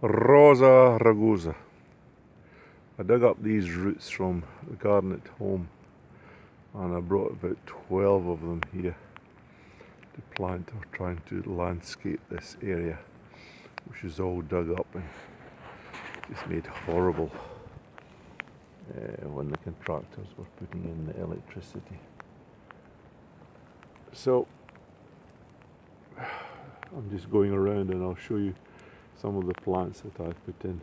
Rosa Ragusa. I dug up these roots from the garden at home and I brought about 12 of them here to plant or trying to landscape this area, which is all dug up and just made horrible when the contractors were putting in the electricity. So I'm just going around and I'll show you some of the plants that I've put in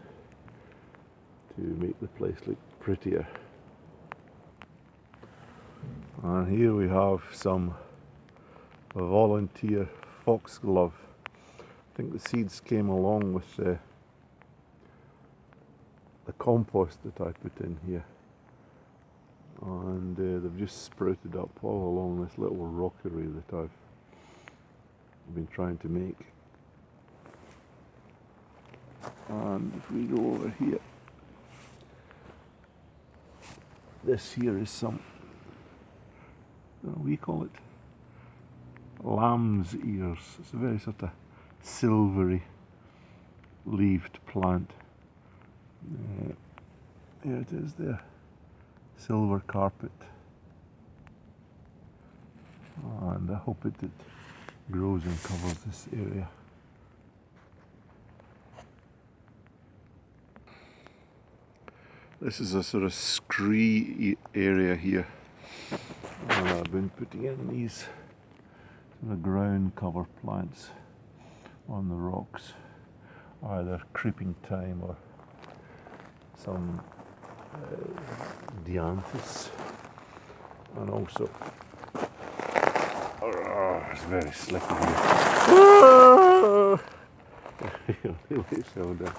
to make the place look prettier. And here we have some volunteer foxglove. I think the seeds came along with the compost that I put in here, and they've just sprouted up all along this little rockery that I've been trying to make. And if we go over here, this here is some, we call it lamb's ears. It's a very sort of silvery leaved plant. Here it is there, silver carpet. And I hope it grows and covers this area. This is a sort of scree area here, and I've been putting in these sort of ground cover plants on the rocks, either creeping thyme or some dianthus, and also it's very slippy here. Really fell down.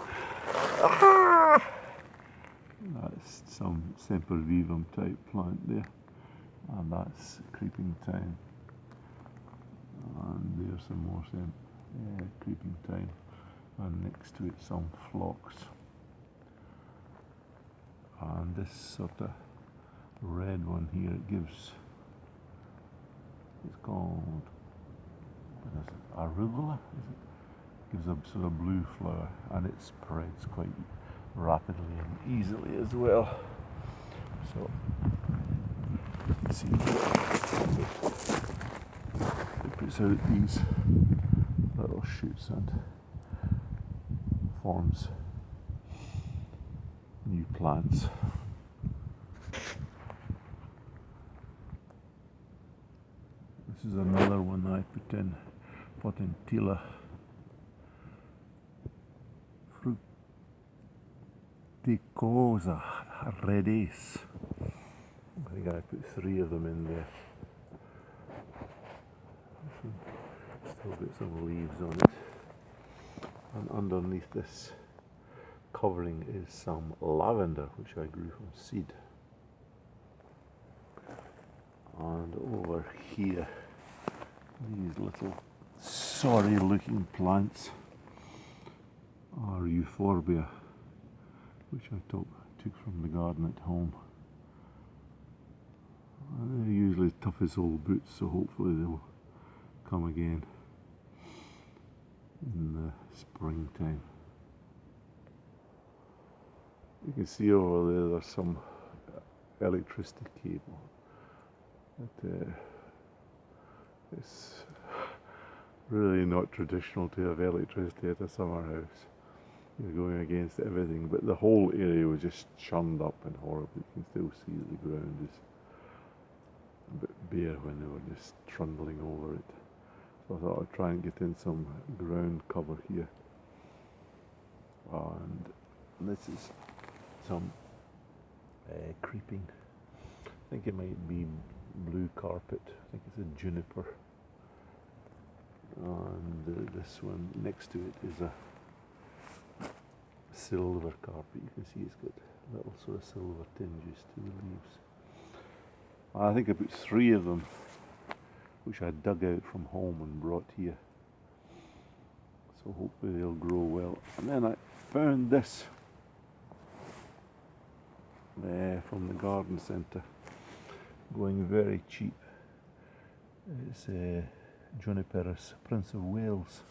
That's some sempervivum type plant there, and that's creeping thyme, and there's some more creeping thyme, and next to it some phlox. And this sort of red one here, it's called, what is it, arugula, is it? Gives a sort of blue flower, and it spreads quite rapidly and easily as well. So you can see here, it puts out these little shoots and forms new plants. This is another one I put in, Potentilla fruticosa redis. I think I put 3 of them in there. Still got some leaves on it. And underneath this covering is some lavender, which I grew from seed. And over here, these little sorry looking plants are euphorbia, which I took from the garden at home. And they're usually tough as old boots, so hopefully they'll come again in the springtime. You can see over there there's some electricity cable. It's really not traditional to have electricity at a summer house. You're going against everything, but the whole area was just churned up and horrible. You can still see that the ground is a bit bare when they were just trundling over it. So I thought I'd try and get in some ground cover here. And this is some creeping, I think it might be blue carpet, I think it's a juniper, and this one next to it is a silver carpet. You can see it's got little sort of silver tinges to the leaves. I think I put 3 of them, which I dug out from home and brought here, so hopefully they'll grow well. And then I found this from the garden centre, going very cheap. It's Juniperus, Prince of Wales.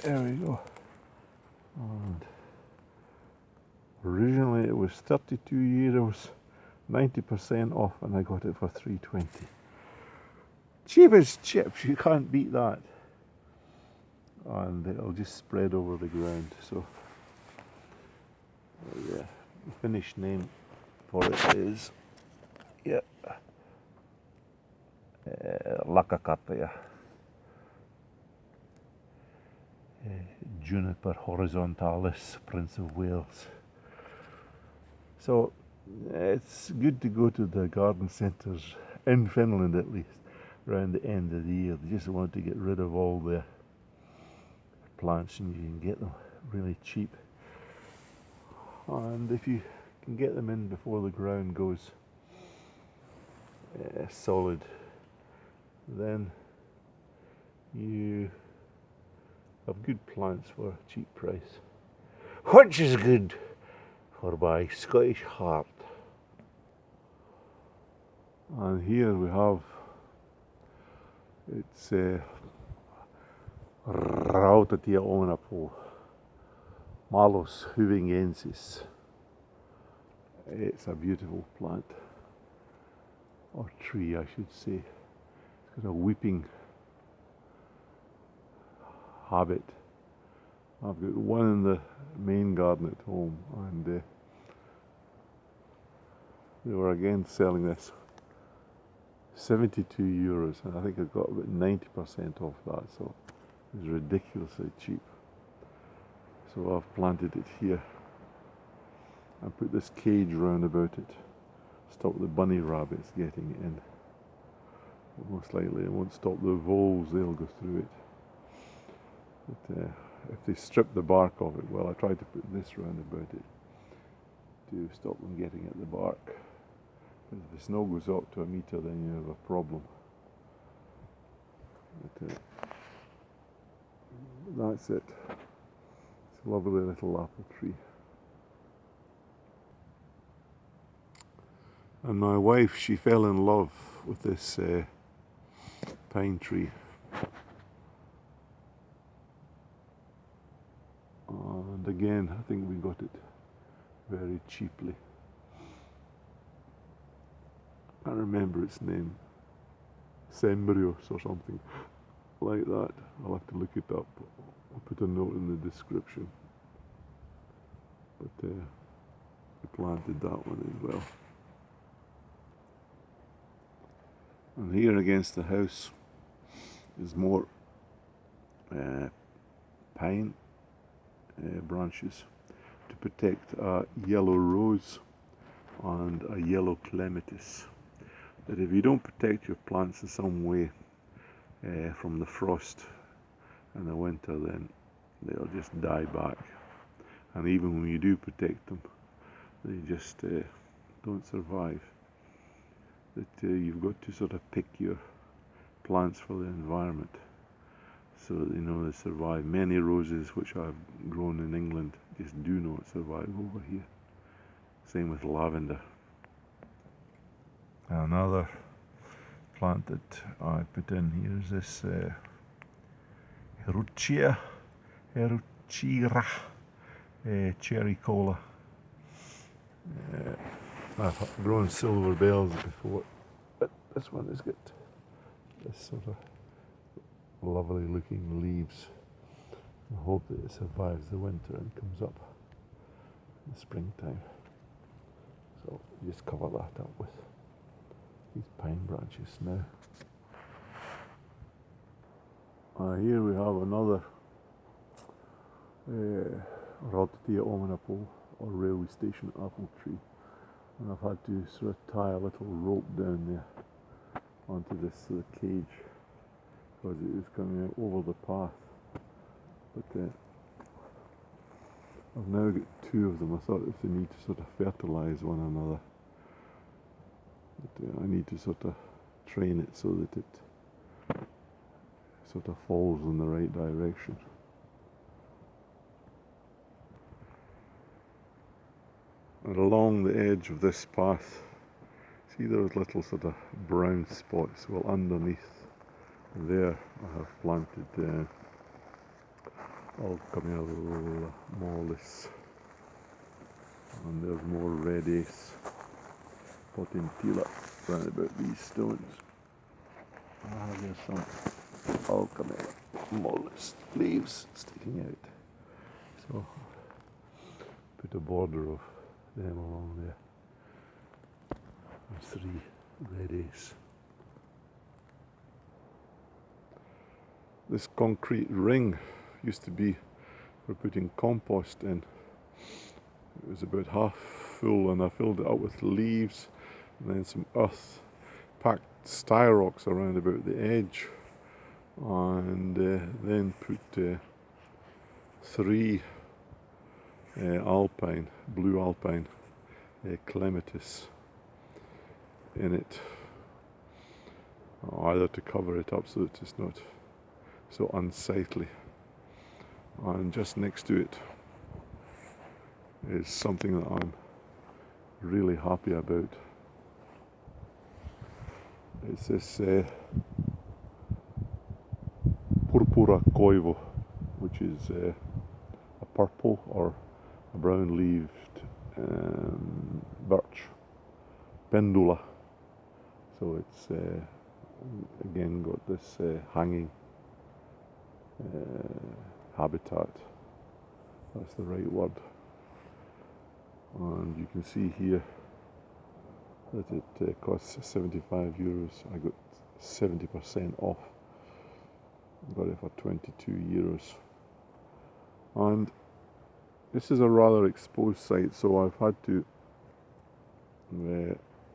There we go. And originally it was €32, 90% off, and I got it for $3.20. Cheap as chips, you can't beat that. And it'll just spread over the ground. So yeah, the Finnish name for it is Lakakataja. Juniper horizontalis, Prince of Wales. So it's good to go to the garden centres in Finland, at least around the end of the year. They just want to get rid of all the plants, and you can get them really cheap. And if you can get them in before the ground goes solid, then you have good plants for a cheap price, which is good for my Scottish heart. And here we have, it's Rautatie Omenapuu, Malus huvingensis. It's a beautiful plant, or tree I should say. It's got a weeping habit. I've got one in the main garden at home, and they were again selling this €72, and I think I got about 90% off that, so it's ridiculously cheap. So I've planted it here and put this cage round about it, stop the bunny rabbits getting in. Most likely it won't stop the voles, they'll go through it. But if they strip the bark off it, well, I tried to put this round about it to stop them getting at the bark. But if the snow goes up to a metre, then you have a problem. But that's it. It's a lovely little apple tree. And my wife, she fell in love with this pine tree. And again, I think we got it very cheaply. I can't remember its name. Sembrios or something like that. I'll have to look it up. I'll put a note in the description. But we planted that one as well. And here against the house is more pine branches to protect a yellow rose and a yellow clematis. That if you don't protect your plants in some way from the frost in the winter, then they'll just die back. And even when you do protect them, they just don't survive. That you've got to sort of pick your plants for the environment so that they survive. Many roses which I've grown in England just do not survive over here. Same with lavender. Another plant that I put in here is this Heruchira cherry cola. I've grown silver bells before, but this one has got this sort of lovely looking leaves. I hope that it survives the winter and comes up in the springtime. So just cover that up with these pine branches now. Here we have another Rautatie Omenapuu, or railway station apple tree. And I've had to sort of tie a little rope down there onto this sort of cage because it was coming out over the path. But I've now got two of them. I thought if they need to sort of fertilise one another, but I need to sort of train it so that it sort of falls in the right direction. And along the edge of this path, see those little sort of brown spots? Well, underneath there I have planted Alcamel mollis. And there's more red ace potentilla round about these stones. There's some Alcamel mollis leaves sticking out. So put a border of them along there. There's 3 red ace. This concrete ring used to be for putting compost in. It was about half full and I filled it up with leaves and then some earth, packed styrox around about the edge, and then put 3 alpine, blue alpine clematis in it, either to cover it up so that it's not so unsightly. And just next to it is something that I'm really happy about. It's this purpura koivu, which is a purple or a brown leaved birch, pendula. So it's again got this hanging habitat. That's the right word. And you can see here that it costs €75. I got 70% off. Got it for €22. And this is a rather exposed site, so I've had to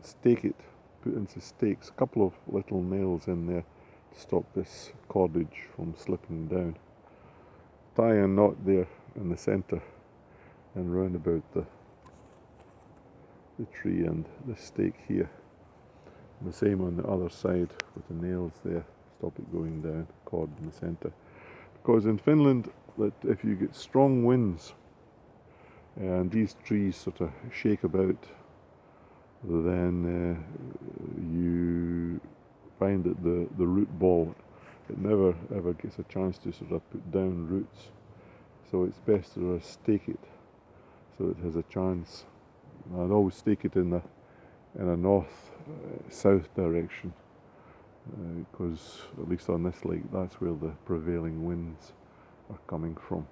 stake it, put in some stakes, a couple of little nails in there to stop this cordage from slipping down. Tie a knot there in the centre and round about the tree and the stake here. And the same on the other side with the nails there, stop it going down, cord in the centre. Because in Finland, that if you get strong winds and these trees sort of shake about, then you find that the root ball, it never ever gets a chance to sort of put down roots. So it's best to sort of stake it so it has a chance. I'd always stake it in a north-south direction, because at least on this lake, that's where the prevailing winds are coming from.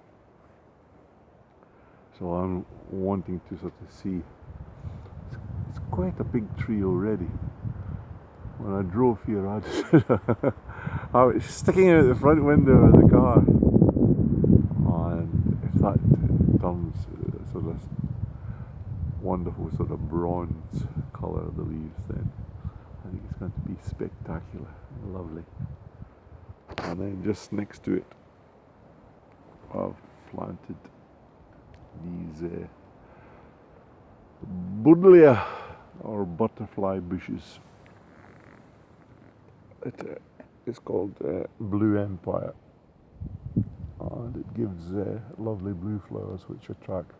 So I'm wanting to sort of see. It's quite a big tree already. When I drove here, I was sticking out the front window of the car, and if that turns sort of wonderful sort of bronze colour of the leaves, then I think it's going to be spectacular, lovely. And then just next to it, I've planted these buddleia or butterfly bushes. It's called Blue Empire, and it gives lovely blue flowers which attract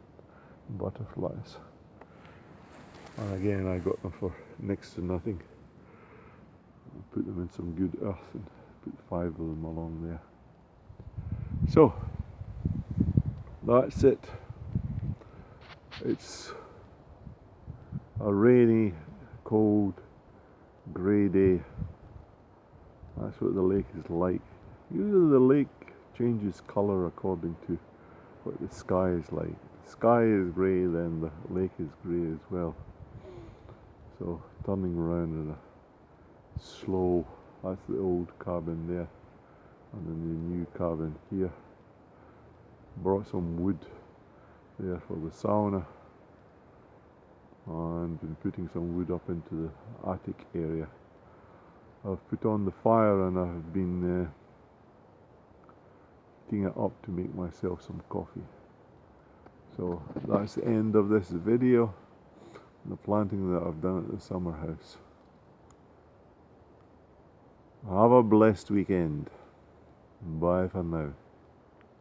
butterflies. And again, I got them for next to nothing. I put them in some good earth and put 5 of them along there. So that's it. It's a rainy, cold, grey day. That's what the lake is like. Usually the lake changes colour according to what the sky is like. If the sky is grey, then the lake is grey as well. So turning around in a slow, that's the old cabin there, and then the new cabin here. Brought some wood there for the sauna, and been putting some wood up into the attic area. I've put on the fire and I've been heating it up to make myself some coffee. So that's the end of this video, the planting that I've done at the summer house. Have a blessed weekend. Bye for now.